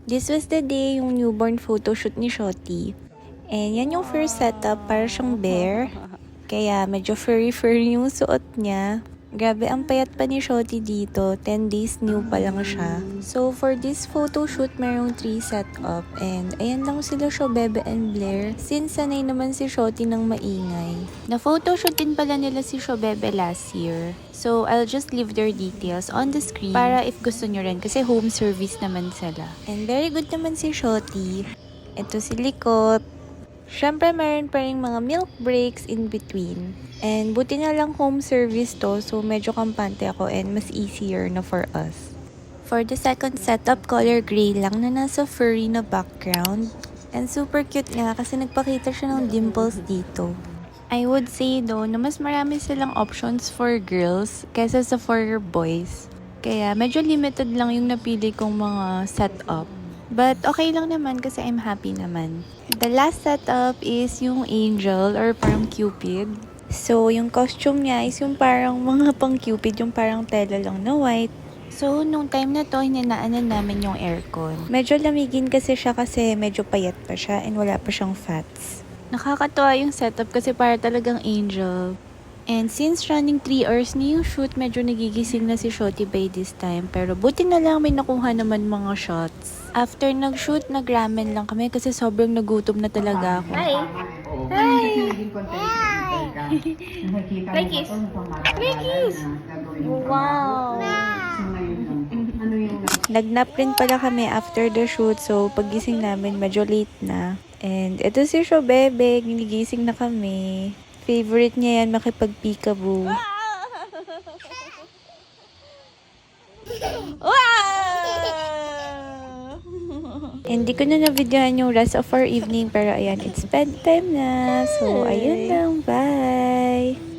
This was the day yung newborn photoshoot ni Shotty. And yan yung first setup, para siyang bear. Kaya medyo furry-furry yung suot niya. Grabe, ang payat pa ni Shotty dito. 10 days new pa lang siya. So, for this photo shoot, merong 3 setup. And, ayan lang sila Shobebe and Blair. Since sanay naman si Shotty ng maingay. Na-photoshoot din pala nila si Shobebe last year. So, I'll just leave their details on the screen para if gusto nyo rin. Kasi home service naman sila. And very good naman si Shotty. Ito si Likot. Siyempre, meron pa rin mga milk breaks in between. And buti na lang home service to, so medyo kampante ako and mas easier na for us. For the second setup, color gray lang na nasa furry na background. And super cute nga kasi nagpakita siya ng dimples dito. I would say though na mas marami silang options for girls kaysa sa for boys. Kaya medyo limited lang yung napili kong mga setup. But okay lang naman kasi I'm happy naman. The last setup is yung angel or parang cupid. So, yung costume niya is yung parang mga pang cupid, yung parang tela lang na white. So, nung time na to, hinanaanan namin yung aircon. Medyo lamigin kasi siya kasi medyo payat pa siya and wala pa siyang fats. Nakakatuwa yung setup kasi para talagang angel. And since running 3 hours na yung shoot, medyo nagigising na si Shotty by this time. Pero buti na lang may nakuha naman mga shots. After nag-shoot, nag-ramen lang kami kasi sobrang nagutom na talaga ako. Hi! Hi! Cookies! Cookies! Wow! Nagnap rin pala kami after the shoot, so pagising namin medyo late na. And ito si Shobebe, ginigising na kami. Favorite niya yan, makipag-peekaboo. Hindi ko na na-videohan yung rest of our evening, pero ayan, it's bedtime na. So, ayun lang. Bye!